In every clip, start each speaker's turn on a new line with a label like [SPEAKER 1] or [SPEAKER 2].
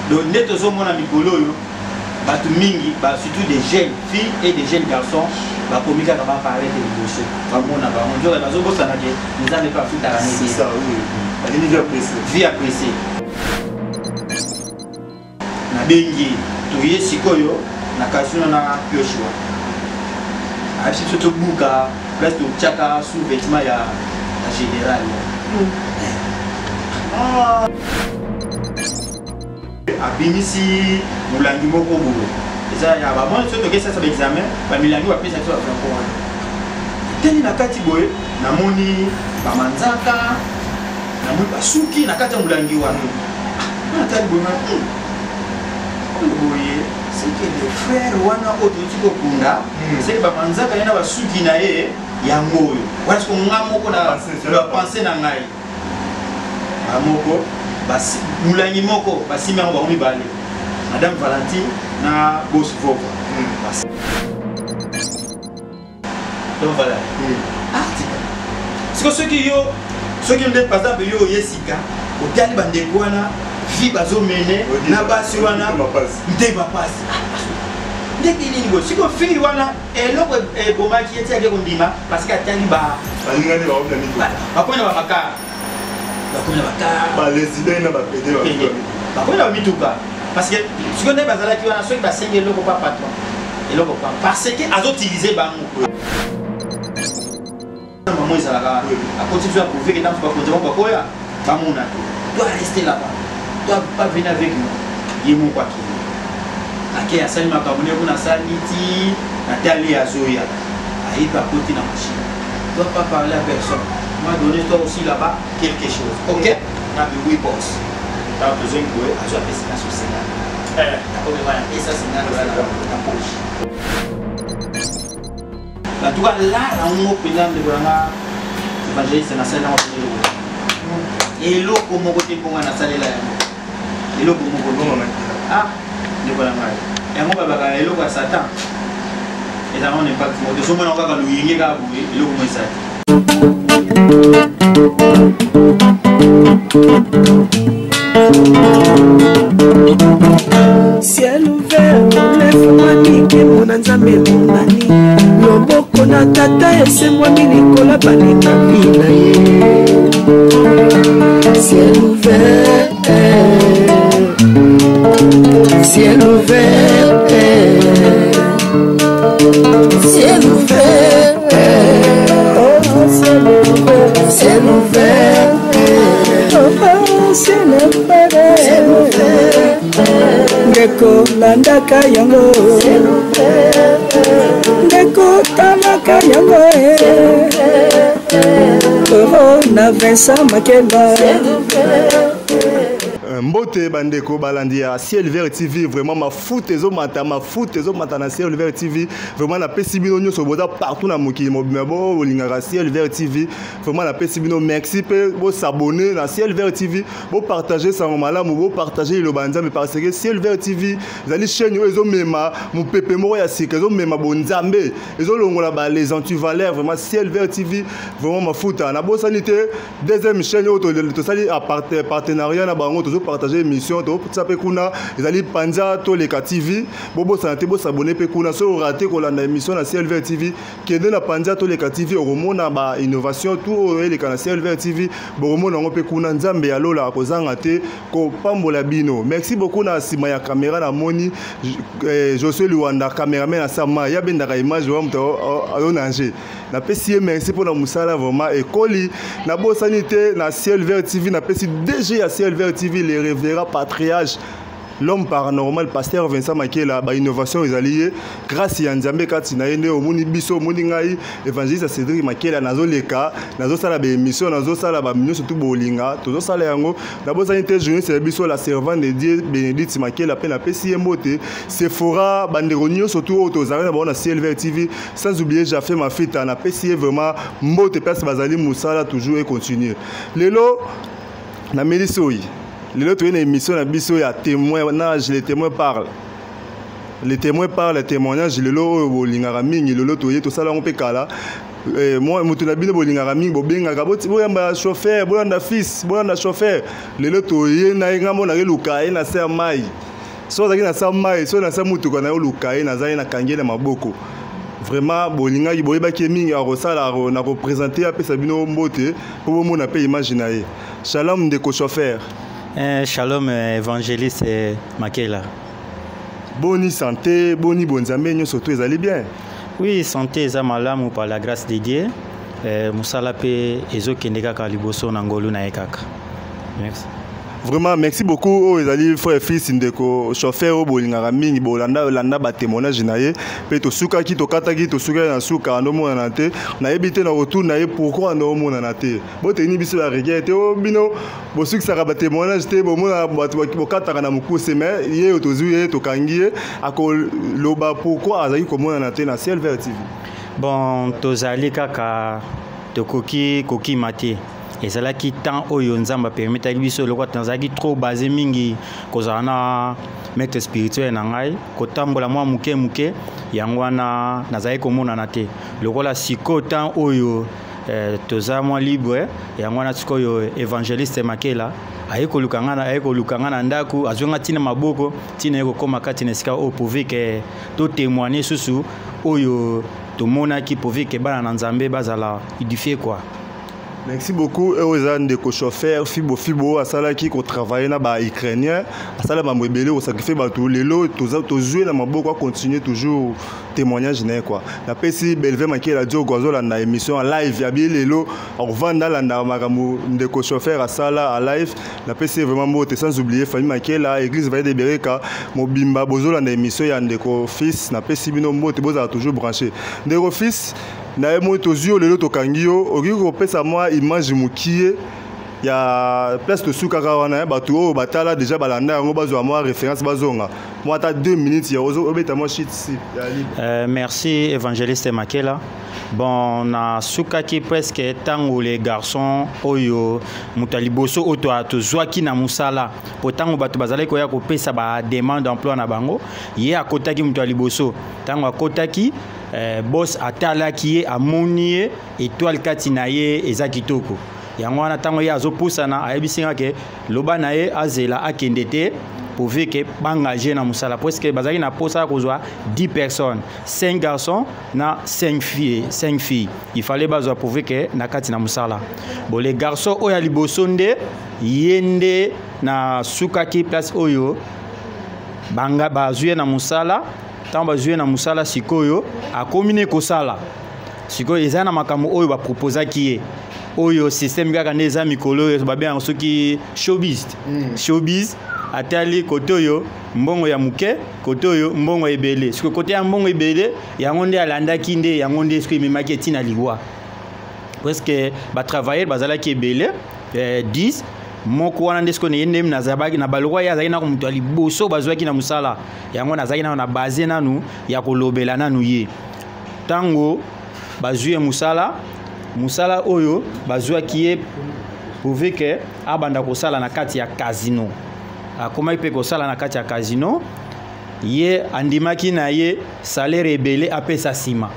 [SPEAKER 1] donc net ozomona mikolo yo batu mingi surtout des jeunes filles et des jeunes garçons bakomika kaba parler de l'émotion bamona bamonjo bazobosana ke nzambe pa futa la
[SPEAKER 2] c'est ça oui ali vie appréciée
[SPEAKER 1] na bengi toye sikoyo na kasuna na pioshwa ashi soto buka place to chaka sous vêtement ya général abimisi mulangi moko boye eza ya bamoni soki tokesa sa baexamen bamilangi bapesa biso bafranco wana teni na kati boye namoni bamanzaka namoni basuki na kati ya mulangi wana natali boye oyo boye seke le frère wana oyo toyoti kokunda seke bamanzaka ye na basuki na ye yango oyo wana siko nga moko na bapense na ngai bamoko mulangi moko basimi yango bango mibale madame Valentine na boss Vova donc voilà siko soki nde par exemple yo yesika otali bandeko wana vi bazomene na basi wana nde bapasi ndenge nini boye siko fille wana eloko ebomaki eti ake kondima parce que atali bakomena bamakara bakomena bamituka parce que siko nde bazalaki wana soki basengi eloko pa patron eloko pa parce que azotilize bango mamo ezalaka akoti biso aprouve ke ntanso bakonzi bango bakoya bamona to arester là-bas to pas venir avec nous ye moko akende ake asali makambo ne kuna asali ti natali azoya ayebi akoti na machine to pas parler à personne moi donner toi aussi là-bas quelque chose ok na oui boss t'as besoin de quoi azo apesi na so senga d'accord voilà et ça c'est na poche en tout cas là on opinion de voilà évangéliste na sala na et eloko moko te mponga na salela yango eloko moko te ndeko na ngai yango babaka eloko ya satan ezalaka na impact moko tozomona kaka luyenge kaka boye eloko mo esali
[SPEAKER 3] ciel ouvert lève-moi nike mona nzambe monani loboko na tata esemwami likola baninga mpina ye ciel ouvert ciel ouvert ciel ouvert ciel ouvert ciel ouvert ndeko landaka yango ndeko talaka yango na Vincent Makeba
[SPEAKER 2] Mbote bandeko balandi ya Ciel Vert TV vraiment ma foot ezomata na Ciel Vert TV vraiment na pesibino nyoso boza partout na mokili mobima bo lingaka Ciel Vert TV vraiment na pesibino merci pe bo s'abonner na Ciel Vert TV bo partager ça malamu bo partager le banza mais parce que Ciel Vert TV zali chaîne yo ezomema mu pepe moko ya sika ezomema bonzambe ezolongola ba les anti-valeurs vraiment Ciel Vert TV vraiment ma foot na bo sanité deuxième chaîne yo to sali à partenariat na bango to partager émission to tsape kuna ezali panza to leka TV bobo santé bo s'abonner pe kuna so raté ko la émission na Ciel Vert TV kende na panza to leka TV romona ba innovation tout le kana Ciel Vert TV bo romona ngo pe kuna nzambe ya lola ko zanga te ko pambola bino merci beaucoup na sima ya caméra na moni Josué Luanda cameraman na sama ya bendaka image wa mto ayonanger na pesi merci pour la musala vraiment et koli na bo sanité na Ciel Vert TV na pesi DG ya Ciel Vert TV les révérends patriarches l'homme paranormal pasteur Vincent Makela ba innovation ezalié grâce ya Nzambe kati na yende omoni biso omoni ngai évangéliste Cédric Makela nazoleka nazosala ba émission nazosala ba minyo surtout bolinga tozosala yango na bozani te journée c'est biso la servante de Dieu Bénédicte Makela pe na pesi mbote Sephora banderonio surtout autozala na bona Ciel Vert TV sans oublier j'ai fait ma fête na pesi vraiment mbote place bazali musala toujours et continuer lelo na Mélissoyi les autres une émission na biso ya témoignage les témoins parlent les témoins parlent les témoignages le lo bolingara mingi le lo toye to sala on pe kala moi moto na bino bolingaka mingi bobengaka boyamba chauffeur boyanda fils boyanda chauffeur lelo toye na ngambo na luka ye na se mai so zaki na sa mai so na sa mutuka na luka ye na zai na kangi na maboko vraiment bolingaki boyebaki mingi akosala na représenter apesa bino mbote po bomona pe image na ye. Shalom ndeko chauffeur.
[SPEAKER 4] Shalom évangéliste Makela.
[SPEAKER 2] Boni santé, boni bonzambe surtout ezali bien.
[SPEAKER 4] Oui, santé eza malamu par la grâce de Dieu. Musala pe ezokende kaka liboso na ngolu na ekaka. Merci.
[SPEAKER 2] Vraiment merci beaucoup ezali frère fils ndeko chauffeur o bolingaka mingi bolanda ba témoignage na ye pe to suka ki to kataki to suka na suka no mona na te na ebité na retour na ye pourquoi no mona na te bo teni biso la requête o bino bo suka saka ba témoignage te bo mona bo kataka na mukuse mais ye to zuye to kangie ako loba pourquoi azali ko mona na te na Silver TV.
[SPEAKER 4] Bon tozali kaka to koki mate. Et c'est là qui tend au Yonzamba permet à lui le Tanzaki trop basé mingi kozana maître spirituel nangai kotambola moi muke yangwana nazai komona nate le roi la siko tant oyo toza moi libre yangwana siko yo évangéliste Makela ayeko lukanga na ndaku azonga tina maboko tina yeko koma kati na sika o pouvoir que to témoigner susu oyo to mona ki pouvoir que bana na Nzambe bazala édifier quoi.
[SPEAKER 2] Merci beaucoup. Ozan de chauffeur fibo asala qui ko travailler na ba ukrainien asala ba mbebele o sacrifier ba tout lelo to jouer na maboko continuer toujours témoignage na quoi. Na pesi Belve Makela dio gozola na émission en live ya lelo on vanda la na makamu de chauffeur asala à live na pesi vraiment mote sans oublier famille Makela église Vaille de Bereka mobimba bozola na émission ya ndeko fils na pesi bino mote boza toujours branché ndeko fils na emo tozio lelo tokangio okiko pesa moi image mukie ya place to sukaka wana batu o batala déjà balanda yango bazwa moi référence bazonga moi ta 2 minutes ya ozo obeta moi shit si
[SPEAKER 4] merci évangéliste Makela. Bon na sukaki presque tango les garçons oyo mutaliboso oto atozwaki na musala potango batu bazali ko ya ko pesa ba demande d'emploi na bango ye akotaki mutaliboso tango akotaki boss atalaki ye amoni étoile kati na ye eza kitoko yango wana tango ye azopusana ayebisinga ke loba na ye azela akende te pour que bangager na musala presque bazaki na posa kozwa 10 personnes 5 garçons na 5 filles il fallait bazwa pour que na kati na musala bon les garçons oya liboso nde yende na sukaki place oyo banga bazuye na musala tant bazuye na musala sikoyo akomine kosala sikoyo eza na makambo oyo ba proposa kiye oyo système kaka neza mikolo ba bien soki showbiz showbiz atali kotoyo mbongo ya muke kotoyo mbongo ebele siko kote ya mbongo ebele yango nde alandaki nde yango nde siko marketing na liwa presque ba travailler bazala ki ebele 10 moko wana nde siko ne yende na zabaki na balokwa ya zaki na mutu ali boso bazwaki na musala yango na zaki na base nanu ya kolobela nanu ye tango bazuye musala oyo bazwaki ye prouver que abanda kosala na kati ya casino akoma ipe kosala na kati ya casino ye andimaki na ye salaire ebele apesa sima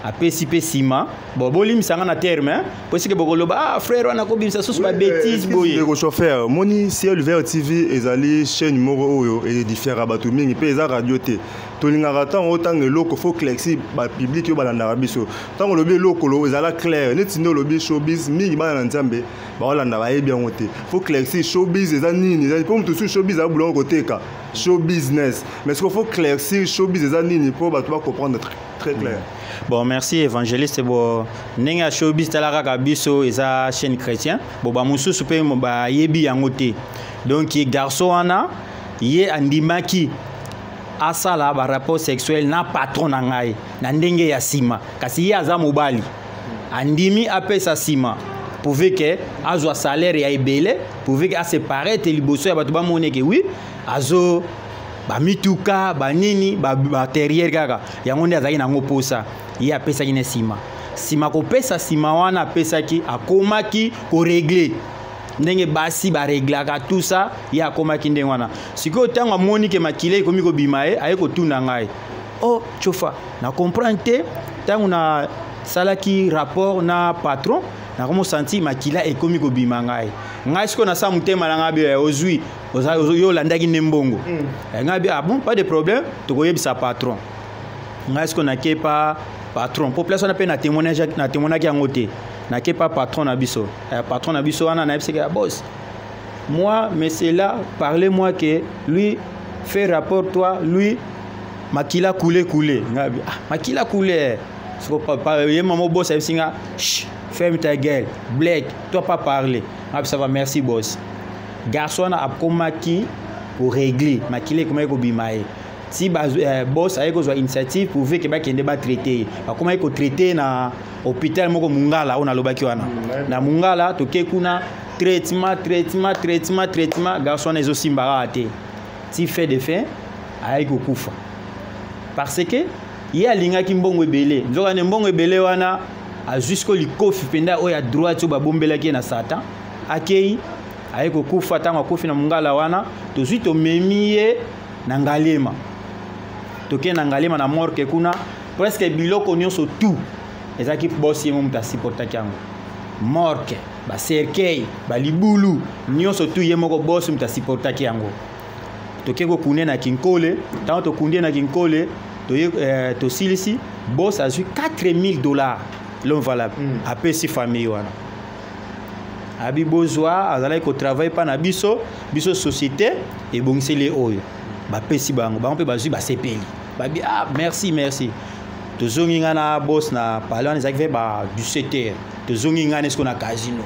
[SPEAKER 4] apesi pe sima bon bolimisanga na terme parce que bokoloba frère wana kobimisa susu ba bêtise boye
[SPEAKER 2] le chauffeur moni Silver TV ezali chaîne numéro oyo et différent batu mingi pe eza radio te tolingaka ntango otanga eloko fo clairci bapublike oyo balandaka biso ntango olobi eloko ezala clair neti nde olobi showbiz mingi bana na nzambe baolanda bayebi yango te fo clairci showbiz eza nini mpo motu su showbiz eza bulongo koteka show business mais ce qu'il faut claircir showbiz eza nini mpo bato bacomprendre très clair.
[SPEAKER 4] Bon merci évangéliste bon ndenge showbiz talaka kaka biso eza chaîne chrétien bon bamosusu mpe bayebi yango te donc garçon wana ye andimaki asala ba rapport sexuel na patron na ngai na ndenge ya sima kasi ye aza mobali andimi apesa sima pouvait que azwa salaire ya ebele pouvait que a séparer te liboso ya bato ba moneke oui azo ba mituka ba nini ba terrière kaka yango nde azaki nango posa ye apesaki ne sima ko pesa sima wana apesaki akomaki ko régler ndenge basi ba reglaka tout ça ya akomaki ndenge wana siko tango amoni ke makile komi ko bima ye aye ko tuna ngai oh chofa na comprendre te tango na salaki rapport na patron na comme senti makila ekomi ko bimangai ngai siko na sa mutema na ngabe ozui yo landaki nembongo ngabe ah bon pas de problème to koyebisa patron ngai siko na kepa patron population na pe na témoignage yango te na kepa patron na biso patron na biso wana na ebiseka boss moi mais c'est là parlez-moi que lui fait rapport toi lui makila coulé ngabe ah makila coulé siko papa ye maman boss ebsinga ferme ta gueule black toi pas parler ngabe ça va merci boss garçon a komaki pour régler makila comment ko bimae si boss a ko zo initiative pour ver que ba kende ba traiter ba comment ko traiter na hôpital moko mungala on alobaki wana na mungala to ke kuna traitement garçon ezo simbara ate si fait de fin a ko kufa parce que ye alingaki mbongo ebele nzoka ne mbongo ebele wana a jusqu'au likofi penda oya droite ba bombelaki na satan akei ayeko kufa tanga kofi na mungala wana tozwi to memiye na ngalema toke na ngalema na morke kuna presque biloko nyonso tout ezaki boss yemo muta supportaki yango morke ba cercueil ba libulu nyonso tout yemo ko boss muta supportaki yango toke ko kune na kinkole tant to kunde na kinkole to silisi boss a eu $4,000 l'homme valable après si famille wana abi bozwa azala ko travaille pas na biso société et bongsele oyo ba pesi bango ba on peut bazui ba sepeli ba bi ah merci to zongi ngana boss na palon ezaki ve ba 17h to zongi ngana esko na casino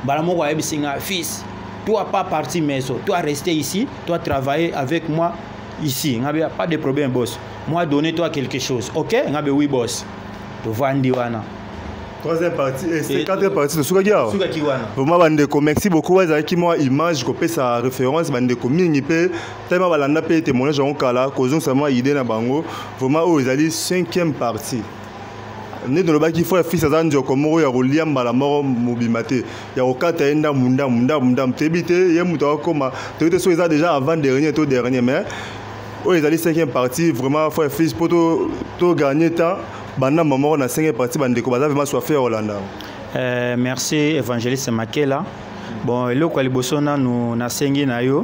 [SPEAKER 4] bala moko ayebi singa fils toi pas partir maison toi rester ici toi travailler avec moi ici ngabe pas de problème boss moi donner toi quelque chose OK ngabe oui boss to vandi wana
[SPEAKER 2] troisième partie et c'est quatrième partie de Soukaki
[SPEAKER 4] wana
[SPEAKER 2] vraiment bandeko merci beaucoup wazaki moi image ko pesa référence bandeko mingi pe tellement balanda pe témoignage en kala kozon sama idée na bango vraiment o ezali cinquième partie ne de lobaki faut fils azanjo komoro ya roliamba la mort mobimate ya okata enda munda tebite ye muto koma te so eza déjà avant dernier mais o ezali cinquième partie vraiment faut fils poto to gagner temps banda maman na cinquième partie bandeko baza vraiment soit faire Hollanda.
[SPEAKER 4] Merci évangéliste Makela. Bon eloko liboso na nous na sengi na yo.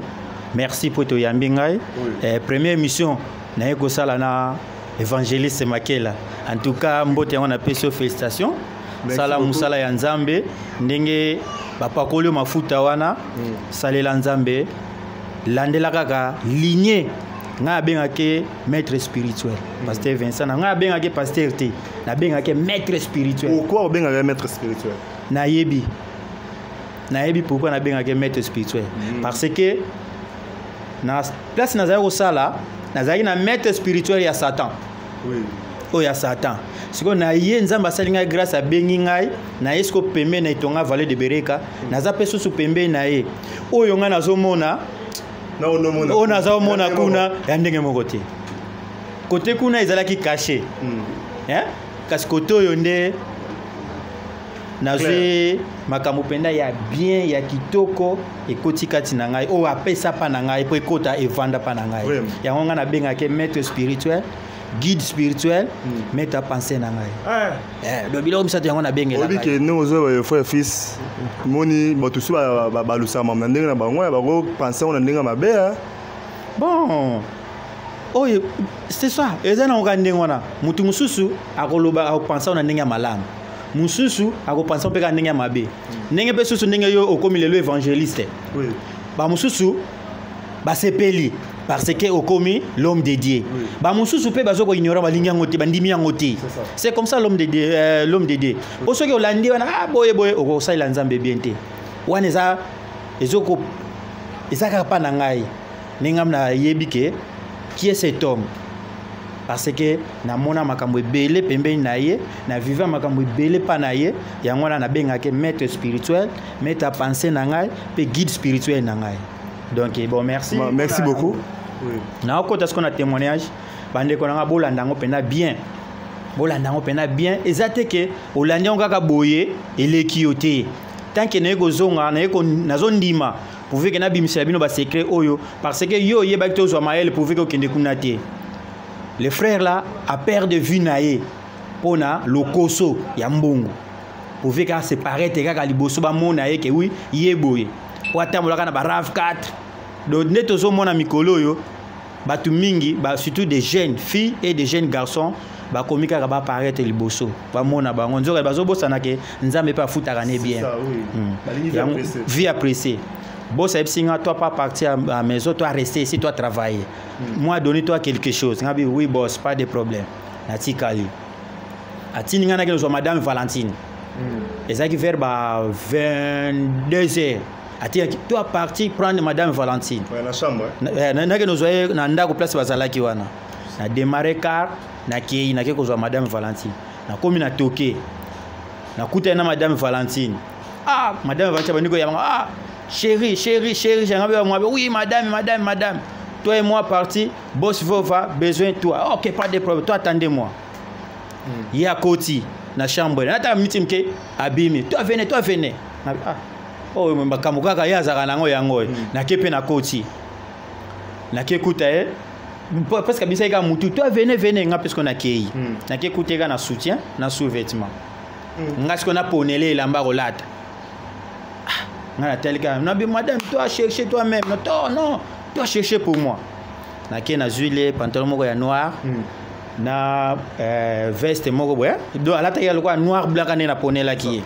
[SPEAKER 4] Merci pour to yambingai. Première émission na yeko sala na évangéliste Makela. En tout cas mbote on a peso félicitations. Sala musala ya Nzambe ndenge papa kolio mafuta wana salela Nzambe landela kaka lignée nga bengake maître spirituel pasteur Vincent nga bengake pasteur T na bengake maître spirituel
[SPEAKER 2] pourquoi bengake maître spirituel
[SPEAKER 4] nayebi pourquoi na bengake maître spirituel parce que na place na zako sala na zaki na maître spirituel ya Satan ya Satan siko na ye Nzamba salinga grâce a bengi ngai na esko pembe na itonga vallée de Bereka na za peso su pembe na ye oyo nga nazomona on a ça mona kuna ya ndenge moko te côté kuna ezalaki caché kasi côté oyo nde nazwe makambo penda ya bien ya kitoko ekoti kati na ngai o apesa pa na ngai po ekota evanda pa na ngai yango nga na bengake maître spirituel guide spirituel mettre à penser na ngai do bilo misa yango na bengela
[SPEAKER 2] obi ke nous zo frère fils moni botusu ba lusama na ndenge na bango ba ko penser on ndenge mabe
[SPEAKER 4] bon oye c'est ça ezana on ndenge wana mutu mususu akoloba akopenser on ndenge malamu mususu akopenser pe ka ndenge mabe ndenge pe susu ndenge yo okomi lelo évangéliste ba mususu ba sepeli parce que okomi l'homme dédié ba mususu pe bazoko ignorer ba lingi yango te bandimi yango te c'est comme ça l'homme dédié oso ke olandi wana boye oko saila Nzambe bien te wana eza ezoko ezaka pa na ngai ningam na yebike qui est cet homme parce que na mona makambo ebele pembeni na ye na vivant makambo ebele pa na ye yango na bengake maître spirituel maître à penser na ngai pe guide spirituel na ngai. Donc bon merci.
[SPEAKER 2] Merci beaucoup.
[SPEAKER 4] Oui. Na okota ce qu'on a témoignage bande ko nga bolandango pena bien. Bolandango pena bien ezate ke olandango kaka boye eleki yote. Tant que ne ko zonga na ko nazondima pour que na bimisa bino ba secret oyo parce que yo yeba to zo mael pour que kende kunate. Le frère là a peur de vue naé. pona lokoso ya mbongo pouvez ka séparer te kaka liboso ba mona ye ke oui yeboye po atambolaka na ba RAV4 donc neto zo mona mikolo yo batu mingi ba surtout des jeunes filles et des jeunes garçons ba komika ka ba paraître liboso ba mona bango nzoka bazo bosana ke nzambe pa futaka ne bien
[SPEAKER 2] ça oui
[SPEAKER 4] vie appréciée boss epsinga toi pas partir à la maison toi rester ici toi travailler moi donner toi quelque chose ngabi oui boss pas de problème natikali atini ngana ke madame Valentine et ça qui vers 22h ati toi parti prendre madame Valentine
[SPEAKER 2] ouais, la chambre
[SPEAKER 4] na ke nozo na ndako place bazalaki wana na démarrer car na ke ko madame Valentine na komi na toke na kuta na madame Valentine madame Valentine baniko ya chérie j'aimerais moi oui madame toi et moi parti boss va besoin de toi OK pas de problème toi attendez-moi il y a Koti na chambre na ta meeting ke abimi toi venez oh makambo kaka ya zaka nango yango na kepe na Koti na ke kuta parce que bisa ka mutu toi venez nga parce qu'on a kei na ke kuta na soutien na sous-vêtement nga ce qu'on a ponelé lamba rolata madame toi chercher toi-même non toi chercher pour moi na ke na zuile pantalon moko ya noir na veste moko boya do alata ya lokwa noir blanc kana na ponela ki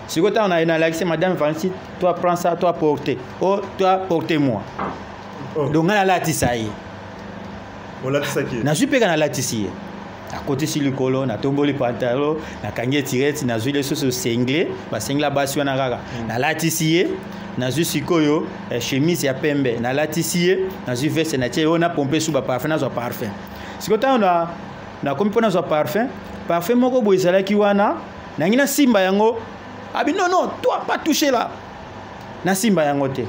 [SPEAKER 4] si ko ta on a na l'accès madame Valentine toi prends ça toi porter toi portez-moi donc ngala latisa yi
[SPEAKER 2] on latisa ki
[SPEAKER 4] na supeka na latisi à côté sur le colo na tomboli pantalon na kange tirette na zuile so single ba singla basi wana kaka na latisier na zu sikoyo chemise ya pembe na latisier na zu veste na tie on a pompé sous ba parfum na zo parfum sikota na komi pona zo parfum moko boisala ki wana na ngina simba yango abi non toi pas toucher là na simba yango te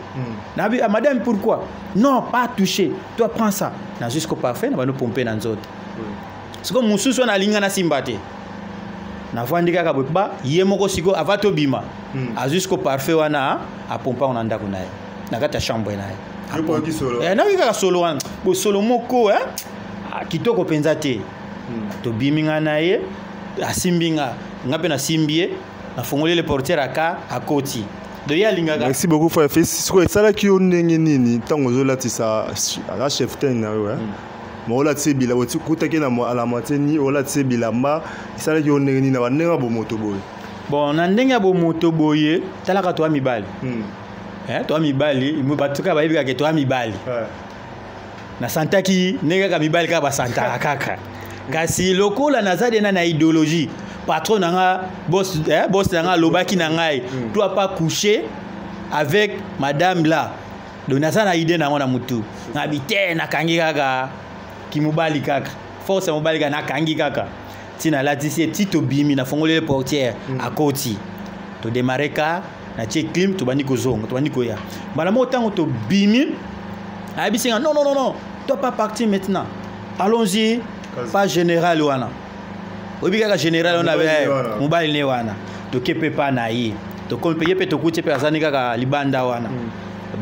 [SPEAKER 4] na abi madame pourquoi non pas toucher toi prends ça na jusqu'au parfum na ba no pomper na nzoto siko mususu na linga na simba te na vandika ka ba ye moko siko avato bima a jusqu'au parfait wana a pompa on anda kuna na kata chambre na ye
[SPEAKER 2] ko ki solo
[SPEAKER 4] na wika solo wana bo solo moko kitoko penza te to biminga na ye asimbinga ngape na simbie na fongole le portière aka akoti de ya linga.
[SPEAKER 2] Merci beaucoup frère fils siko esala ki onenge nini tango zo latisa a chef ten na yo mola tsebila woti kutake na ala mateni ola tsebila ma isala ki onenge nini na banenga bo moto boye
[SPEAKER 4] bon na ndenga bo moto boye talaka to mibali to mibali mo batuka ba yebika ke to mibali na santaki nenga ka mibali ka ba santa kaka kasi lokola nazade na idéologie patron nanga boss nanga lobaki na ngai toi pas coucher avec madame là donc nazana idée na mona mutu ngabite na kangi kaka kimubali kaka force mobali kana kangi kaka tina latisi tito bimi na fongole portière à Koti to démarrer ka na tie clim to bani ko zongo to bani ko ya bala mo tango to bimi abisinga non toi pas partir maintenant allons-y pas général wana obi kaka général on avait mobali ne wana to kepe pa na yi to ko payer pe to kuti pe azani kaka libanda wana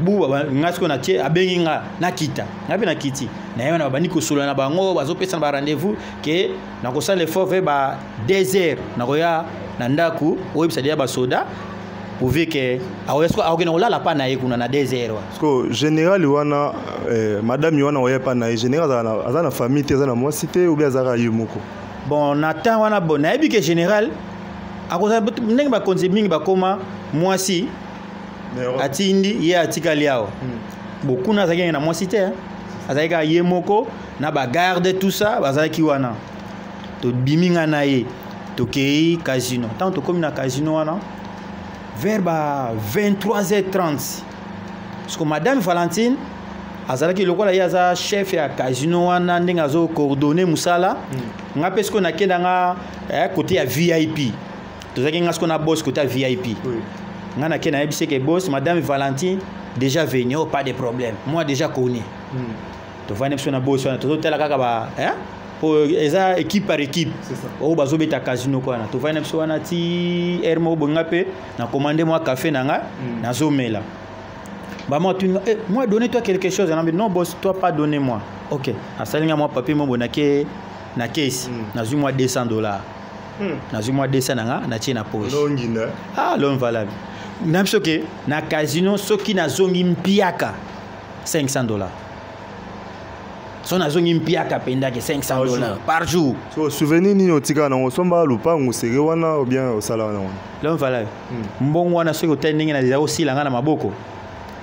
[SPEAKER 4] buba ngasko na tie abengi nga nakita ngapi na kiti na yona babani ko solo na bango bazopesa ba rendez-vous ke na ko sala l'effort ve ba 2 heures na ko ya na ndaku oyebisa dia ba soda pouve ke awesko akena olala pa na yekuna na 2 heures
[SPEAKER 2] parce général wana madame wana oye pa na général azana famille te azana moi cité ou bien azara yumoko
[SPEAKER 4] bon na temps wana bon na yebi ke général akoza ndenge ba konzi mingi ba koma mwasi atindi ye atikali yao beaucoup na zaki na mwasi te azalika ye moko na ba garde tout ça bazalaki wana to biminga na ye to kei casino tant to comme na casino wana vers ba 23h30 parce que madame Valentine azalaki lokola ya za chef ya casino wana ndinga zo coordonner musala nga pesko na kenda nga côté ya VIP to zaki nga sko na boss côté ya VIP nga na kenda yebise ke boss madame Valentine déjà venu pas de problème moi déjà connais to vane pso na boss wana to tela kaka ba pour eza équipe par équipe o bazo beta casino kwa na to vane pso wana ti hermo bonga pe na commander moi café nanga na zo mela bah moi tu moi donner-toi quelque chose non boss toi pas donner moi OK asalinga moi papier mo bonake na caisse na zu moi $200 nazwi mwa dessin nanga natie na poche
[SPEAKER 2] longina
[SPEAKER 4] l'homme valable na biso ke na casino soki nazongi mpiaka $500 so nazongi mpiaka pendake $500 par jour
[SPEAKER 2] so souvenir nini otika nango somba lupango seke wana ou bien osala wana
[SPEAKER 4] l'homme valable mbongo wana soki otali ndenge nazala osilanga na maboko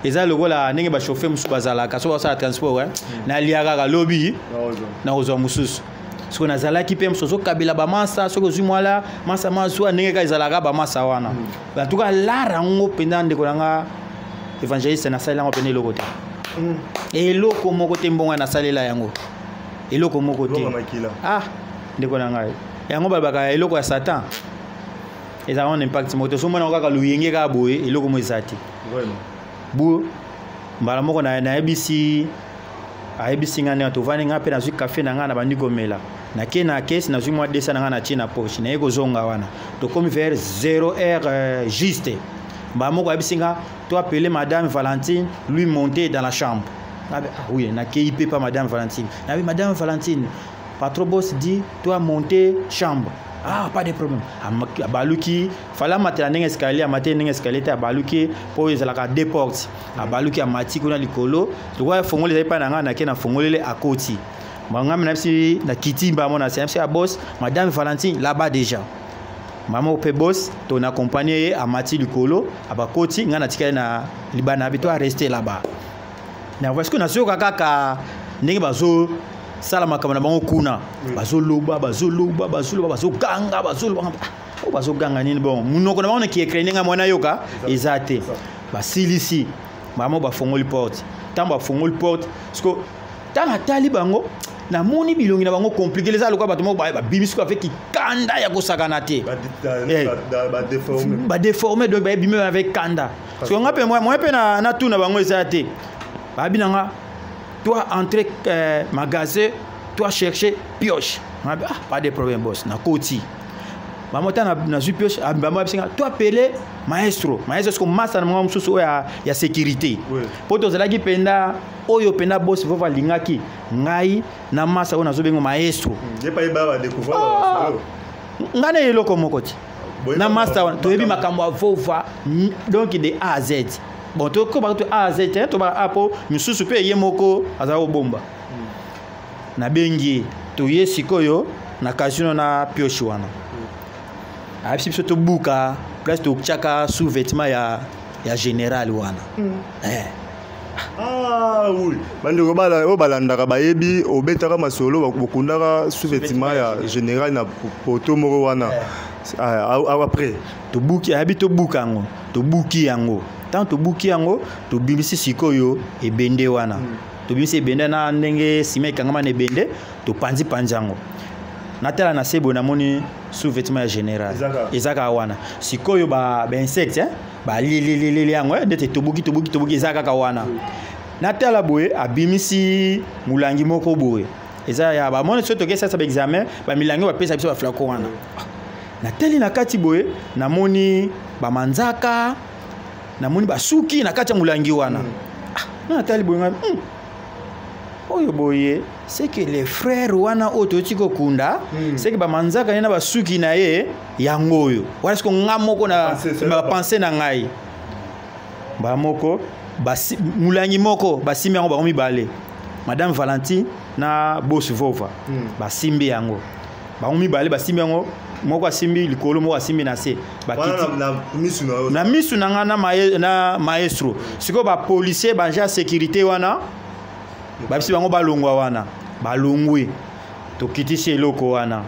[SPEAKER 4] eza lokola ndenge bachauffeur mosusu bazalaka so basala transport nalia kaka lobi na kozwa mosusu soki nazalaki mpe mosusu ozokabela bamasa soki ozwi mwala masa mazwa ndenge kaka ezalaka bamasa wana en tout cas lara yango mpenza ndeko nanga évangéliste nasalela yango mpena eloko te eloko moko te mbongo nasalela yango eloko moko te ndeko na ngai yango balobaka eloko ya satan ezalaka na impact moko te somona kaka luyenge kaka boye eloko mo eza te bu mbala moko ayebisi nga ndenge tovandi nga mpe nazwi kafe na nga na bandi komela nake na kesi nazwi mwa desa na nga natie na poche naye kozonga wana tokomi vers 0h juste mbala moko ayebisi nga to appeler madame Valentine lui monter dans la chambre oui nakei mpe pa madame Valentine nabi madame Valentine patron boss dit toi monter chambre pas de problème abaluki fala matela ndenge escalier amate ndenge escalier te abaluki po ezalaka deux portes abaluki amati kuna likolo lokwa fongoli ezali pa na nga nake na fongolele akoti ngami na bisi na kiti mbamo na c'est un boss madame Valentine là-bas déjà maman pe boss ton accompagné amati likolo abakoti nga na tikale na libana bito a rester là-bas na parce que na soka kaka ndenge bazo sala makambo na bango kuna bazoloba bazoganga nini bon munoko na bango ki écrit nga mwana yoka ezate basilisi mama bafongoli porte tamba bafongoli porte parce que tanga tali bango na moni bilongi na bango compliqué les aloko bato mo ba bimisi ko avec kanda ya kosakana te ba déformer donc ba bimé avec kanda parce que ngape moi pe na tout na bango ezate ba binanga toi entrer magasin toi chercher pioche pas de problème boss na koti maman na zu pioche maman bisinga toi appeler maestro ko massa na mwa mususu ya sécurité poto zalaki penda oyo penda boss vo valingaki ngai na massa ona zo bengo maestro
[SPEAKER 2] pas ba découvrir
[SPEAKER 4] ngane eloko mokoti na master to yebi makambo avova donc de A à Z bon to ko ba to A à Z to ba apo mususu pe yemoko azao bomba na bengi to yesikoyo na casino na pioche wana abisi biso to buka place to chaka sous vêtement ya général wana
[SPEAKER 2] oui bandeko balandaka bayebi obetaka masolo bakundaka sous vêtement ya général na poto moko wana après
[SPEAKER 4] to buki abi to bukango to buki yango tant to buki yango to bimisi sikoyo ebende wana to bimisi ebende na ndenge sima ekangama na ebende to panzi panjango natala na sebo na moni sous-vêtement ya général ezaka wana sikoyo ba insecte ba lili yango ndete tobuki ezaka ka wana natala boye abimisi mulangi moko boye eza ya ba moni soto ke ça ba examen ba milangi ba pesa biso ba flacon wana nateli na kati boye na moni ba manzaka na moni ba suki na kati ya mulangi wana natali boye oyo boye c'est que les frères wana ototiko kunda c'est que ba manzaka na basuki na ye yangoyo wala siko ngamoko na ba penser na ngai ba moko mulangi moko basimbi yango ba mibale madame Valentine na boss vova basimbi yango ba mibale basimbi yango moko asimbi likolo moko asimbi na se bakiti na misu na ngana na maestro siko ba policier ba agent sécurité wana babisi bango balongwa wana balongwe tokitisi eloko wana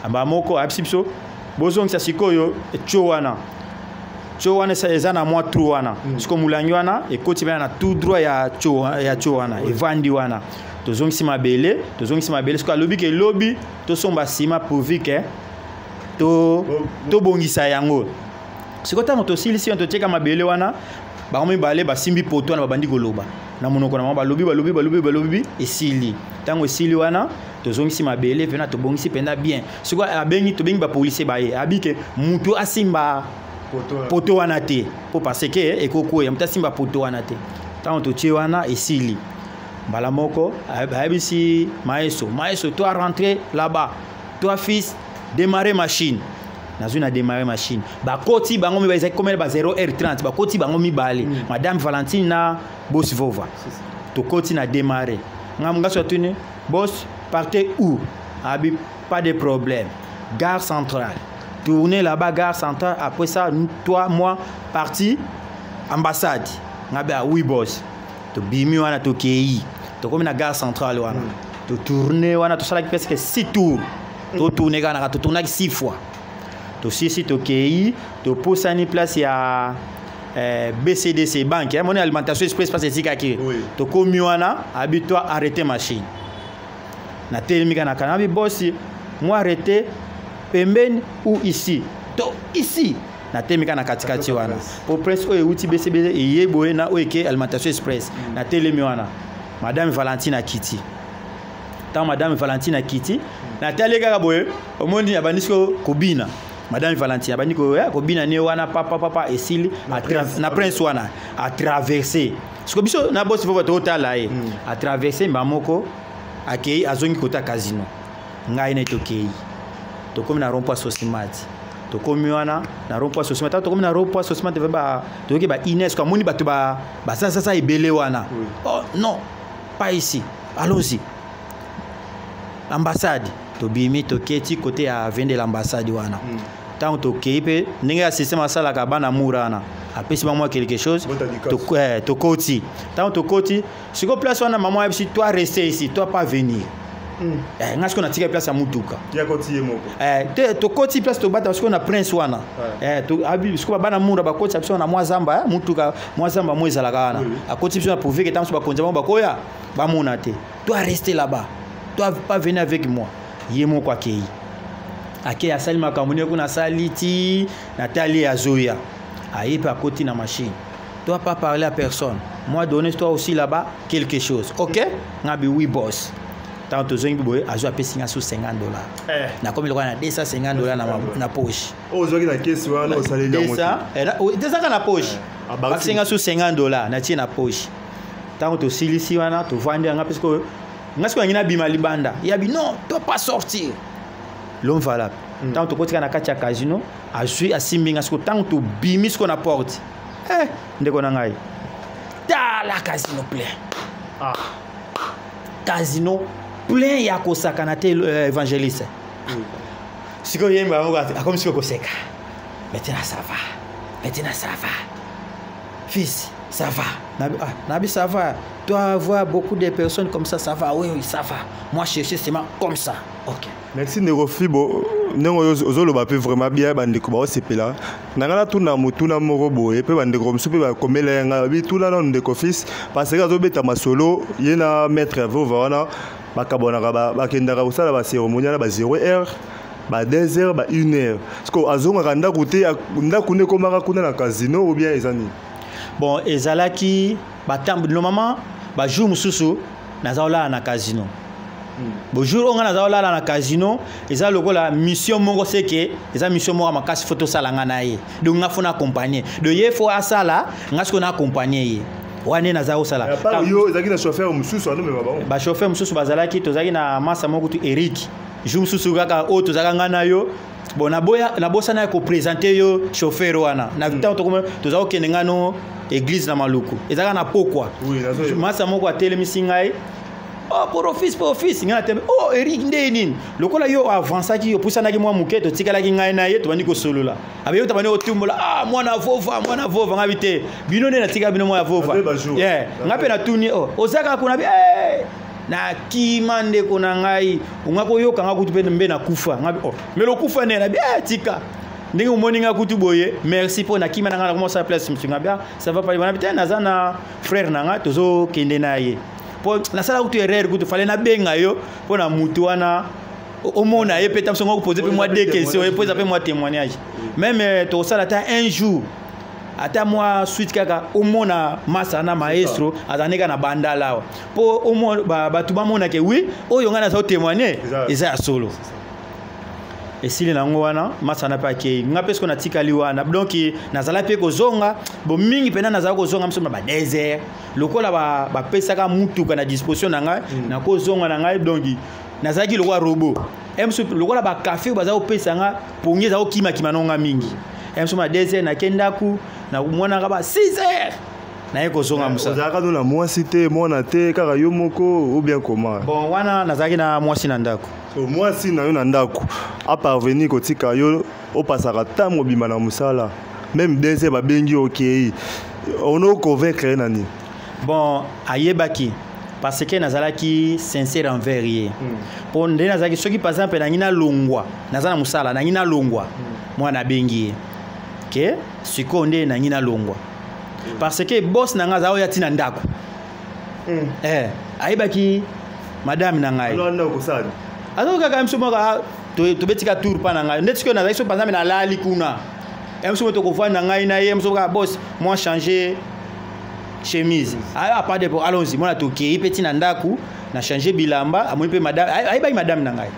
[SPEAKER 4] amba moko abisi biso bozongisa sikoyo cho wana eza na mwa trou wana siko mulangi wana ekoti bana na tout droit ya cho wana evandi wana tozongisi mabele siko alobi ke lobi tosomba sima pourvu ke to bongisa yango siko tango tosilisi on totieka mabele wana bango mibale basimbi poto wana babandi koloba na monoko na balobi esili tango esili wana tozongisi mabele pena tobongisi penda bien siko abengi tobengi ba policier baye abike mutu asimba poto wana te po parce que ekoko ya mutu asimba poto wana te tango totie wana esili mbala moko ayebisi maestro toi rentrer là-bas toi fils démarrer machine nazo na démarrer machine bakoti bango mi ba comme ba 0h30 bakoti bango mibale madame Valentine na boss Vova to koti na démarrer ngam ngaso tuni boss partez où abi pas de problème gare centrale tourner là-bas gare centrale après ça toi moi parti ambassade ngabe oui boss to bimi wana to kei to comme na gare centrale wana to tourner wana to sala presque 6 tours to tourner kana to tourner 6 fois to sisi to kei to posani place ya BCDC banque mon alimentation express parce que kaki to komi wana habitoi arrêter machine na telemi kana kana bi boss moi arrêter pembeni ou ici to ici na telemi kana katikati wana pour presse o euti BCBD yeboye na oeke alimentation express na telemi wana madame Valentine Akiti tant madame Valentine Akiti na telega boye omondi abanisko kobina madame Valentine abaniko kobina ne wana papa esili na prince wana a traverser siko biso na boss Vova to tala e a traverser mbamoko akei azongi kota casino ngai na tokei to komi na rompo Sosimati to komi wana na rompo Sosimati to komi na rompo Sosimati ba to ke ba Ines kwa moni bato ba sasa ebele wana oh non pas ici allons-y ambassade to bimi to keti côté à vendre l'ambassade wana tant to keipe ninga système asala ka bana murana apesi ba moi quelque chose to koti tant to koti siko place wana maman si toi rester ici toi pas venir ngasko na tika place ya mutuka
[SPEAKER 2] ya koti yemoko
[SPEAKER 4] to koti place to bata siko na prince wana to abi siko bana mura ba koti apesi na mwazamba mutuka mwazamba mweza la kana akoti biso na prouver que tant so ba konza ba koya ba mona te toi rester là-bas toi pas venir avec moi yemoko akei ake asali makamuni kuna saliti Nathalie Azoya ayepe à côté na machine toi pas parler à personne moi donner toi aussi là-bas quelque chose OK ngabi oui boss tant to zongi boy azo apesinga sous $50 na comme il na $250 na poche
[SPEAKER 2] oh zoki na caisse wana osaleli ya moto
[SPEAKER 4] ça na poche apesinga sous $50 na tie na poche tant to silisi wana to vendre nga parce que ngasko ngina bima libanda yabi non toi pas sortir l'homme valable tant to kotika na kati ya casino azui asimbi ngasko tant to bimi ce qu'on apporte ndeko na ngai ta la casino plein casino plein ya kosaka na te évangéliste siko yemba ngo comme siko koseka maintenant ça va fils ça va nabi ça va toi voir beaucoup de personnes comme ça va oui ça va moi chercher seulement comme ça OK
[SPEAKER 2] merci Nerofibo ndenge ozoloba pe vraiment bien bandeko ba osepela nangala tuna mutuna moko boye pe bandeko msupe ba komela nga bi tuna na ndeko fils parce que azobeta masolo yena maître Vova wana bakabona ba kendaka usala ba cérémonie na ba 0h ba 2h ba 1h parce que azonga kanda kote ndakune komaka kuna na casino ou bien ezani
[SPEAKER 4] bon ezalaki batambu normalement ba jour mususu nazaola na casino bonjour on a na casino eza lokola mission moko seke eza mission moko makasi photo salanga na ye donc ngafona accompagner de ye fo asala ngasko na accompagner ye wane na zao sala
[SPEAKER 2] yo ezaki na chauffeur mususu ando me baba
[SPEAKER 4] ba chauffeur mususu bazalaki tozaki na masa moko tu Eric jour mususu kaka o tozaka ngana yo bon na bosa na ko présenter yo chauffeur wana na temps to comme tozako kenengano église na maluku ezaka na pokwa masa moko atelemisi ngai oh pour office ngana tembe oh Eric ndeni lokola yo avançaki yo pusana ki mwa muketo tikala ki ngai na ye to bandi ko solola abe yo tabani otumbola mwana Vova ngabite bino ne na tika bino mwa Vova ngape na tuni ozaka kuna bi na kimande kuna ngai ungako yo kanga kutu pe mbe na kufa ngabi melo kufa ne na bi tika ndenge umoninga kutu boye merci pour na kimana ngana comment ça place monsieur ngabia ça va pas bana bitena nazana frère nanga tozo kende na ye po na sala kutu erreur kutu fallait na benga yo po na mutu wana omona ye peut-être songo poser moi des questions et poser moi témoignage même to sala ta un jour ata moi suite kaka omona masana maestro azaneka na bandala po omo batu ba mona ke oui oyo ngana za témoigner eza solo esili nango wana masana pa ke ngape sko na tikali wana donc nazala pe kozonga bo mingi pena nazala kozonga mso ba désert lokola ba pesaka mutuka na disposition na ngai na kozonga na ngai donc nazaki lokwa robot emso lokola ba café baza opesa nga pongi za okima kimanonga mingi emso ma 2h na kendaku na mwana ka ba 6h na yeko zonga musa
[SPEAKER 2] ozaka na mwasi te mwana te kaka yo moko ou bien comment
[SPEAKER 4] bon wana nazaki na mwasi na ndako
[SPEAKER 2] mwasi na yo na ndako a parvenir kotika yo opasaka ntango bima na mosala même 2h babengi okei ono convaincre nani
[SPEAKER 4] bon ayebaki parce que nazalaki sincère envers ye po nde nazalaki soki par exemple nangi na longwa naza na mosala nangi na longwa mwana abengi ye ke sikoyo nde nangi na longwa parce que boss na nga aza oyo atina ndako ayebaki madame na ngai azokaka mso moko tobetika tour mpa na ngai nde sikoyo nazalaki so par exemple nalali kuna mso moko tokofanda na ngai na ye mso moka boss moi changer chemise pas de allons-y moi tokei petit na ndaku na changer bilamba amoni pe madame ayebaki madame na ngai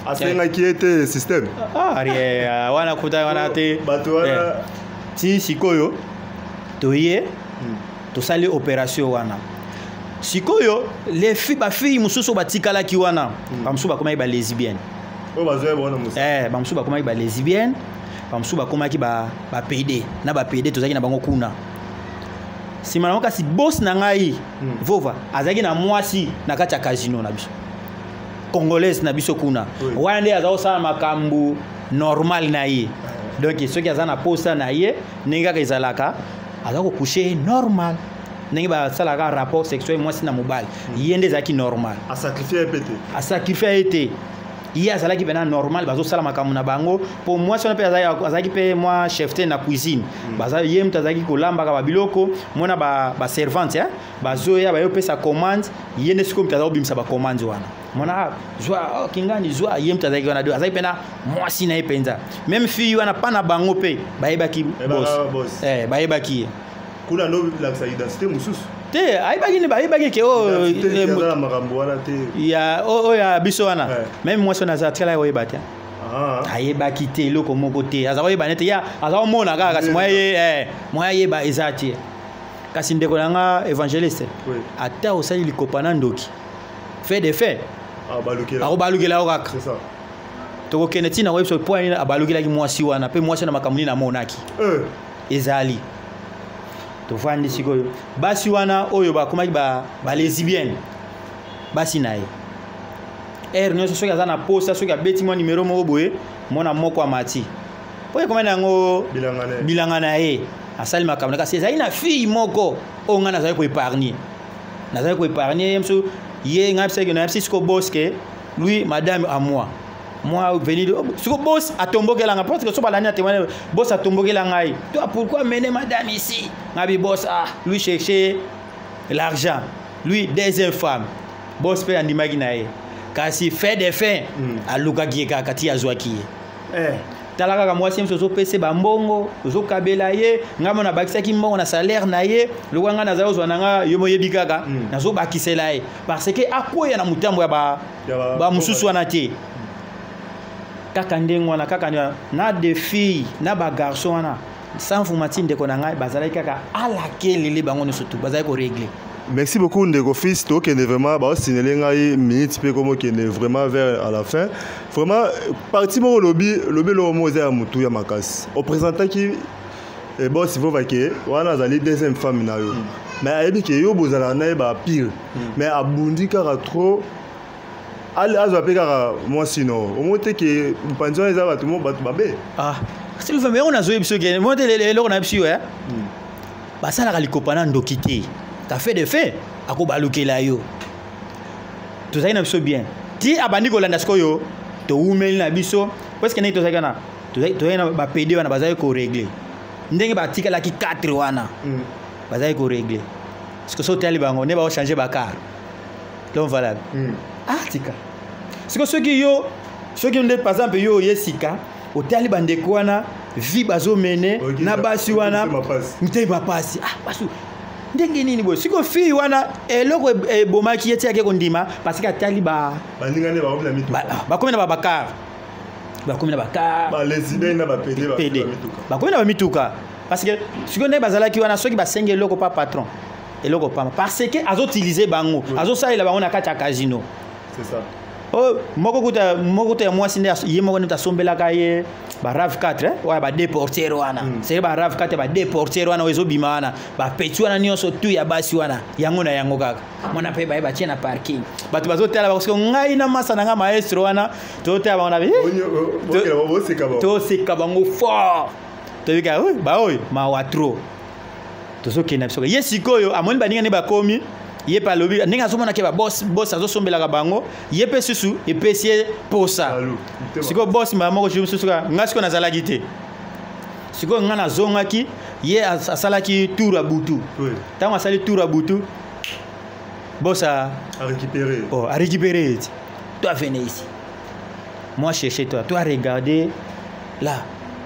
[SPEAKER 2] asengaki ete système
[SPEAKER 4] wana kuta wana te
[SPEAKER 2] bato wana
[SPEAKER 4] ti sikoyo toye tosali opération wana sikoyo les filles bafille mosusu batikalaki wana bamosusu bakomaki ba lesbienne bamosusu bakomaki ba lesbienne bamosusu bakomaki ba PD na ba PD tozalaki na bango kuna sima na kasi boss na ngai vova azalaki na mwasi na kati ya casino na biso congolaise na biso kuna wana nde azakosala makambo normal na ye donc soki aza na posa na ye ndenge kaka ezalaka aza kokushe normal ndenge basalaka rapport sexuel mwasi na mobali ye nde ezalaki normal asacrifie ete ye azalaki pena normal bazosala makambo na bango po mwasi wana mpe azalaki mpe mwa chefte na cuisine baza ye mutu azalaki kolambaka babiloko mwana baservante bazoya bayopesa commande ye nde sikoyo mutu aza kobimisa bacommande wana mwana zwa kingani zwa ye mutu azalaki wana azalaki pena mwasi na ye mpenza même fille wana mpa na bango mpe bayebaki boss bayebaki ye
[SPEAKER 2] kuna ndo lakisa identité mosusu
[SPEAKER 4] te ayebaki ke ya biso wana même mwasi wana aza tikala oyeba te ayebaki te eloko moko te aza koyeba nete ya aza komona kaka kasi moya yeba eza te kasi ndeko na nga évangéliste ata osali likopa na ndoki fait de fait akobalukela yo kaka tokokende ntina koyebi so po nini abalukelaki mwasi wana mpe mwasi wana makambo nini amonaki ezali tovandi sikoyo basi wana oyo bakomaki ba lesbienne basi na ye nyonso soki aza na posa soki abeti mwa numero moko boye mwana moko amati po ekomani yango bilanga na ye asali makambo kasi ezali na fille moko oyo ngai nazali koépargne ye mosu ye ngai nayebisi siko boske lui madame à moi venir siko boss atombokelanga parce que so balani atémoigner boss atombokelanga ngai toi pourquoi mener madame ici ngabi boss lui chercher l'argent lui deuxième femme boss pe andimaki na ye kasi fait des fins alukaki kaka ti azwaki ye talaka ka mwasi mso pese bambongo kabela ye ngamo na bakisaki mbongo na salaire na ye lokanga na zayo zwana nga yo moyebi kaka nazo bakisela ye parce que akoya na mutambo ya ba mususu wana te kaka ndenge wana kaka na de filles na ba garçon wana sans fumati ndeko na ngai bazalaki kaka alakelele bango nyonso tu bazalaki korégler.
[SPEAKER 2] Merci beaucoup ndeko fils tokende vraiment baosinele ngai minute mpe komokende vraiment vers à la fin vraiment parti moko lobi lomo eza ya mutu ya makasi opresentaki boss vovake wana azali deuxième femme na yo mais ayebi ke yo bozala na ye ba pire mais abundi kaka trop azwa mpe kaka mwasi no omo te ke mopanzi wana eza bato mo bato babe
[SPEAKER 4] silifa me ona zoyebi biso ke mo te eloko na biso yo basalaka likopa na ndoki te ta fait de fait akobalukela yo tozali na biso bien ti abandi kolanda sikoyo toumeli na biso parce que ndenge tozali kana tozali na bapede wana bazali koregle ndenge batikalaki 4 wana bazali koregle siko so tali bango nde baochange bakar donc voilà tika siko soki nde par exemple yo ye sika otali bandeko wana vi bazomene na basi wana mutei bapasi basu ndenge nini boy siko fille wana eloko ebomaki yeti yake kondima parce que atali
[SPEAKER 2] baningane bakomina mituka
[SPEAKER 4] bakomina babakar
[SPEAKER 2] ba lesbienne na bapede
[SPEAKER 4] bakomina bamituka parce que siko nde bazalaki wana soki basenge eloko pa patron eloko pa parce que azoutiliser bango azosalela bango na kati ya casino
[SPEAKER 2] c'est ça
[SPEAKER 4] oh moko kuta ya mwasi nde ye moko nde tasombelaka ye ba RAV 4 ouais ba déporter wana c'est ba RAV 4 ba déporter wana wezo bima wana ba peti wana nyonso tu ya basi wana yango na yango kaka mona pe ba tie na parking batu bazotela parce que ngai na masa na nga maestro wana totela bana bi to sika bango fort to bika ba oy ma watro to so kena biso ye sikoyo amoni baninga ne bakomi ye pa lobi ndenge azomona ke ba boss azosombelaka bango ye pe susu e pesie posa siko boss moko susu nga siko nazalaki te siko nga nazongaki ye asalaki tour à butu tango asali tour à butu boss a récupéré toi venez ici moi chercher toi regarder là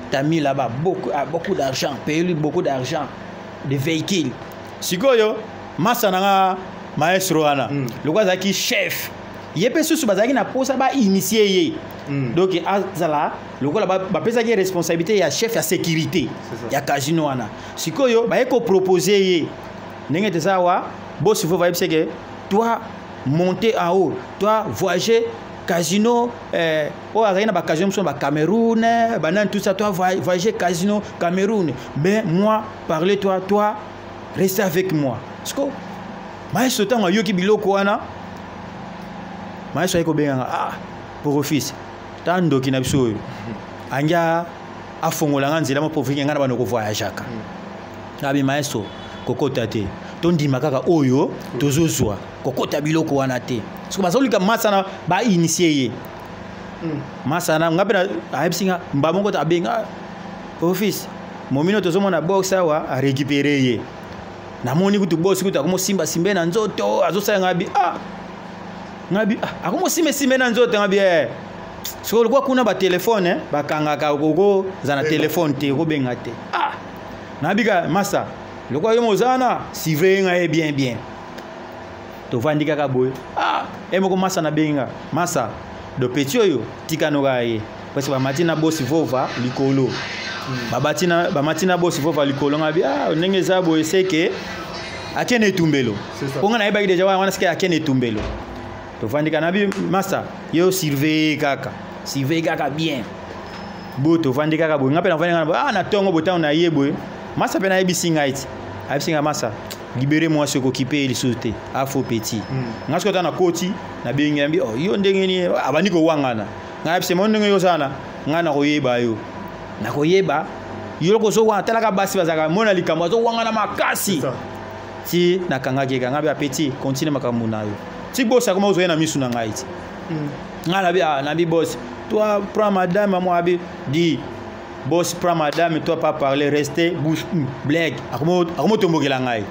[SPEAKER 4] t'as mis là-bas beaucoup d'argent payé lui beaucoup d'argent de véhicules sikoyo masa nanga maestro wana lokwa zaki chef yepe susu bazaki na posa ba initier ye donc azala lokwa ba pesa ki responsabilité ya chef ya sécurité ya casino wana sikoyo ba eko proposer ye ndenge tesawa boss faut va que toi monter en haut toi voyager casino oh azaki na ba casino so ba Cameroun banan tout ça toi voyager casino Cameroun mais moi parler toi restez avec moi parce que maestro tango yoki biloko wana maestro ayiko benga pour office tandoki na biso oyo anja afongola nga nzela mo profiki nga na bano ko voyageaka nabi maestro kokota te tondima kaka oyo tozozwa kokota biloko wana te parce bazolika masana ba initier ye masana ngape na ayebsinga mbamoko ta benga office momino tozomona box awa a récupérer ye namoni kutu boss kutu akomo simba na nzoto azosala ngabi akomo simba na nzoto ngabi so lokwa kuna ba telefone bakangaka gogo zana telefone te ko benga te nabika masa lokwa yo mozana sivenga e bien to vandika ka boy emoko masa na benga masa do petit oyo tikano ga ye parce que ba matina boss vova likolo ba matina boss vova likolo ngabi ndenge za boy seke akene tumbelo onga na yeba deja wana sike akene tumbelo to vandika nabi masa yo surveiller kaka bien boto vandika ka boy ngape na vandika na tongo botao na yeboy masa pe na yebisinga iti abisinga masa libérer moi ce qu'occuper les sauter afo petit ngasko ta na koti na bengi ambi yo ndenge ni abani ko wangana ngapse mo ndenge yo sana ngana ko yeba yo na ko yeba yo ko so wa talaka basi bazaka mona likambo zo wangana makasi ti na kangaki kanga ba petit continue makambo na yo ti boss akoma uzo na misu na ngai ti ngala na bi boss toi prends madame moi abi di boss prends madame toi pas parler rester bouche blague akomo tombokela ngai.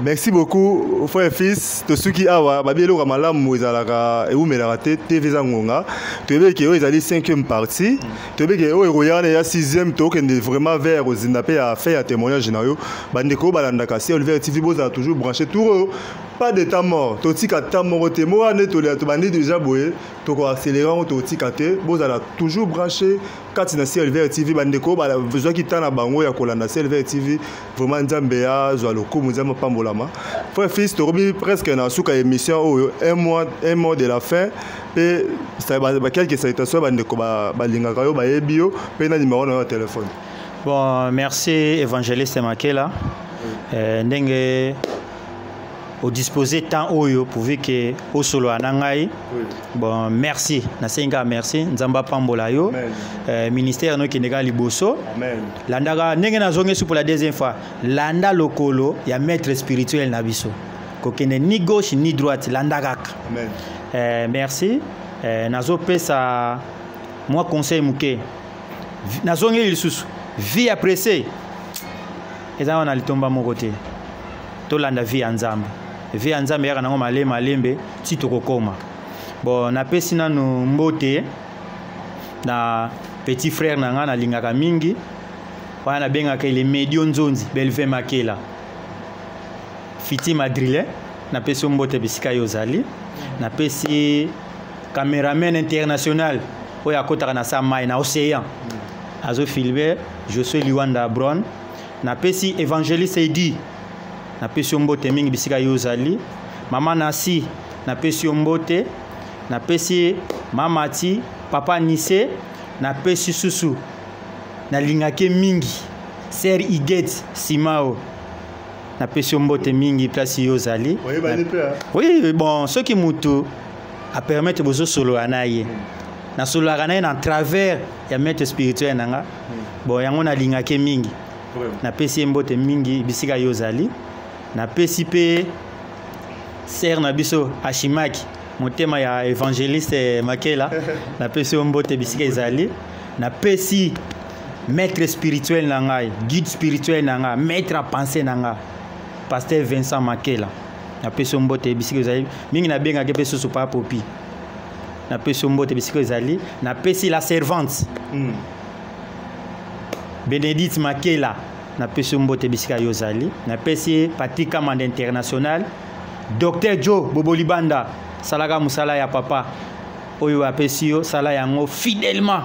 [SPEAKER 2] Merci beaucoup frère et fils to suki awa babielo ka malamu ezalaka eumelaka te TV zangonga tobeke o ezali 5e partie tobeke o eroyana ya 6e to kende vraiment vers ozindape à faire témoignage na yo bandeko balandaka CLV TV boza toujours branché tout pas de temps mort totika temps mort te mo ane to bandi déjà boye to ko accélérer on totika te boza toujours branché katina CLV TV bandeko ba besoin kitana bango ya kolanda CLV TV vraiment nzambe ya zo loko muzama pambolama frère fils to robi presque na suka émission o un mois de la fin et ça ba quelques salutations bandeko ba lingaka yo ba yebio pe na numéro na téléphone.
[SPEAKER 4] Bon, merci évangéliste Makela ndenge au disposer temps oyo pourvu que au solo anangai bon merci na senga merci nzamba pambola yo ministère no kinega liboso amen landaka ndenge na zonge pour la deuxième fois landa lokolo ya maître spirituel na biso ko kene ni gauche ni droite landaka amen merci nazo pesa moi conseil muke na zonge lisusu vie appréciée eza wana litomba mon côté to landa vie nzamba vie nzambe yaka nango malembe ti tokokoma bon napesi nanu mbote na petit frère na nga nalingaka mingi wana nabengaka ele Medio Nzonzi Belve Makela Fiti Madrile napesi mbote bisika yo ozali napesi cameraman international oyo akotaka na sa mai na océan azo filmer Josué Liwanda Brown napesi évangéliste Edi napesi mbote mingi bisika yo ozali mama Nasi na pesi mbote na pesi mamati papa Nise na pesi susu na lingake mingi ser Iget Simao na pesi mbote mingi place yozali. Oui, bon, ce qui mutu a permettre bozo solo anaye na solo anaye na travers ya maître spirituel nanga. Bon, yango na lingake mingi na pesi mbote mingi bisika yozali na pesi pe ser na biso Ashimaki motema ya évangéliste Makela na pesi mbote bisika ezali na pesi maître spirituel nanga, guide spirituel nanga, maître à penser nanga, pasteur Vincent Makela na pesi mbote bisika ezali mingi na benga ke pesi so pa popi na pesi mbote bisika ezali na pesi la servante Bénédicte Makela na pesi mbote bisika yozali na pesi Patrick Kamande international Dr Joe Bobolibanda salaka musala ya papa oyo apesi yo sala yango fidèlement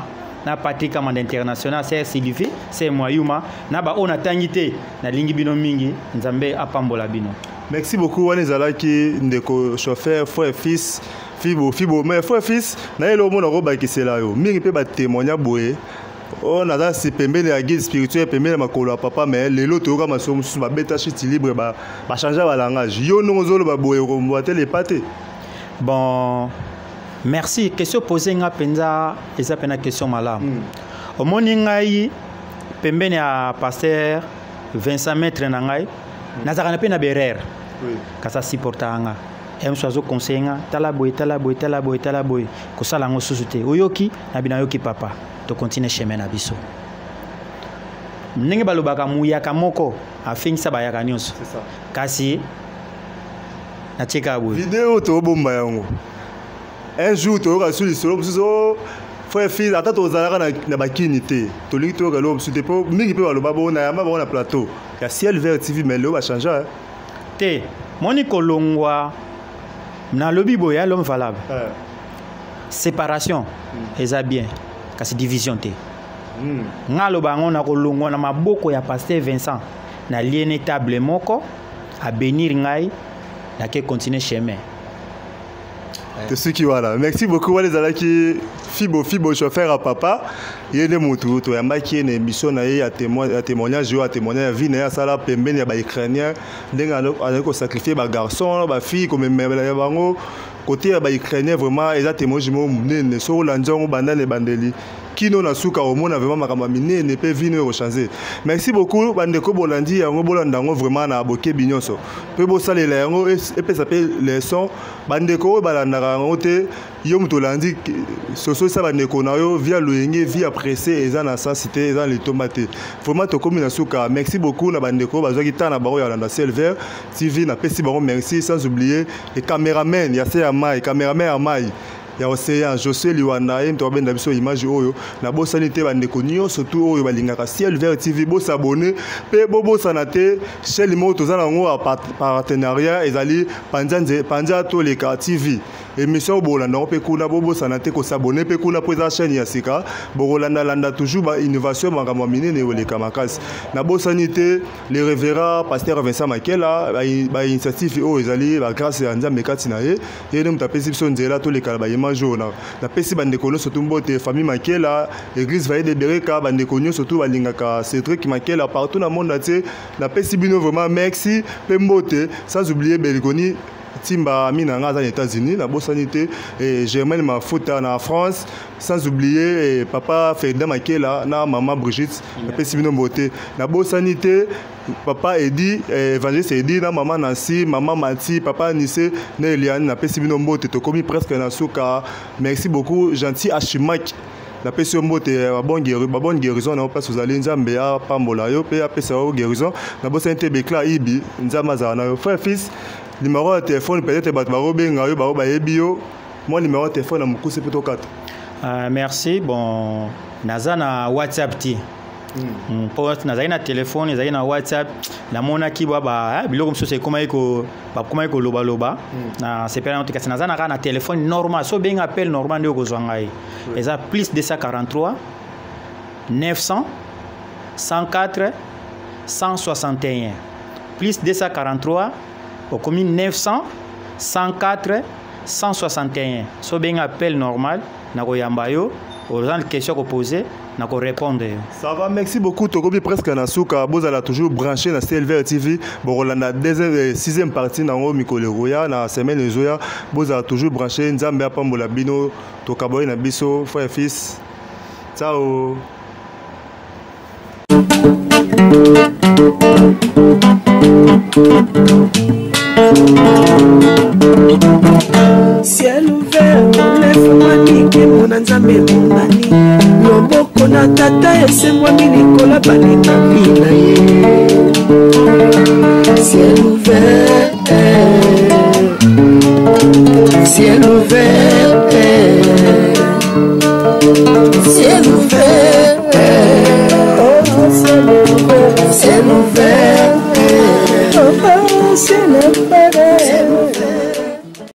[SPEAKER 4] na Patrick Kamande international c'est Sylvie c'est Moyuma na ba ona tangité na lingi bino mingi nzambe apambola bino.
[SPEAKER 2] Merci beaucoup wana ezalaki ndeko chauffeur frère fils fibo mais frère fils na elo mona ko bakisela yo mingi pe ba témoigner boye on a si pembele ya guide spirituel pembele makolo ya papa mais lelo toyoka masomo susu babeta chute libre ba changer ba langage yo nongozolo ba boye ko mboate les pâtés.
[SPEAKER 4] Bon, merci. Question posée nga penza eza pena question malamu. Omoni ngai pembene ya pasteur Vincent Maître na ngai nazaka na pe na berer. Oui. Kasa supporta nga. Emswazo conseiller nga tala boy kosala ngo susu te. Oyoki na bina yoki papa. To continue chemin na biso. Ndenge balobaka muyaka moko afingisa bayaka nyonso. C'est ça. Kasi na cheka boy.
[SPEAKER 2] Vidéo to bomba yango. Un jour to ka suli solo biso frère fils ata to zalaka na bakini te. To lingi to ka lo biso te po mingi pe baloba bona yamba bona plateau. Ya Ciel Vert TV mais lo ba changer.
[SPEAKER 4] Te moni kolongwa na lobi boya l'homme valable. Séparation eza bien. Kasi division te. Ngalo bango na kolongwa na maboko ya pasteur Vincent na liene table moko a bénir ngai na ke continuer chemin.
[SPEAKER 2] De ceux qui voilà. Merci beaucoup wale zalaki fibo chauffeur à papa. Yene mutu to yambaki na émission na ya témoignage ya vie na ya sala pembeni ya ba ukrainien ndenga aloko sacrifier ba garçon ba fille comme ya bango côté ya ba ukrainien vraiment eza témoignage mo munene so lanzongo bandane bandeli kino na suka omona vraiment makamba minene pe vino rechanger. Merci beaucoup bandeko bolandi yango bolandango vraiment na boke binyonso pe bo salela yango et pe s'appelle les sons bandeko balandaka yango te yo muto landi soso sa bandeko na yo via loyenge via pressé eza na sensité eza les tomates vraiment to komi na suka. Merci beaucoup na bandeko bazaki tana baro ya landa Ciel Vert TV na pesi baro merci sans oublier les caméramans ya se ya mai caméraman ya mai ya océan José Liwana et to benda biso image oyo na bosani te bandeko nyonso tout oyo balingaka Ciel Vert TV bo s'abonner pe bobo sanate chez limo tozana ngo partenariat ezali panja to les TV émission bolanda pe kuna bobo sanate ko s'abonner pe kuna po za chaîne ya sika bolanda landa toujours ba innovation makambo minene oleka makasi na bosani te le révérend pasteur Vincent Makela ba initiative oyo ezali ba grâce ya Nzambe kati na ye yene mutapesi biso nzela to lekala ba na pesi bandeko surtout mbote famille Makela église Vaille de Bereka bandeko surtout balingaka Cédric Makela partout dans le monde entier na pesi bino vraiment merci pembote sans oublier Belgoni Timba Minanga aux États-Unis la Bossanité et Germaine Mafuta en France sans oublier papa Ferdinand Makela na maman Brigitte na pesi bino mbote na Bossanité papa Edi évangéliste Edi na maman Nancy maman Mati papa Nise na Eliane na pesi bino mbote to komi presque na suka. Merci beaucoup gentil Ashimaki na pesi mbote bonne guérison na place aux allez Nzambe a pambola yo pe apesa o guérison na Bossanité Bekla Ibi Nzama za na frère fils numéro de téléphone peut-être batbaro benga yo ba yebi yo mon numéro de téléphone na mukuse poto 4.
[SPEAKER 4] Merci. Bon nazana WhatsApp ti pour nazana téléphone nazana WhatsApp la mona ki ba biloko mso c'est comment iko loba na c'est pas en tout cas nazana na téléphone normal so benga appel normal ndeko zwanga et ça plus 243 900 104 161 plus 243 au commune 900 104 161 so benga appel normal na koyamba yo aux questions qu'on poser na ko répondre.
[SPEAKER 2] Ça va, merci beaucoup. Tokobi presque na souka bozala toujours branché na CLVR TV. Bon Rolanda deuxième sixième partie na ngo Mikole Roya na semaine ezoya bozala toujours branché nzambe apambola bino tokaboy na biso frère et fils. Ciao.
[SPEAKER 3] Ciel ouvert, lève-moi nique mon anzambe monani. Loboko na tata ese moi milikola balinga pina ye. Ciel ouvert, ciel ouvert, ciel ouvert, ciel ouvert, ciel ouvert.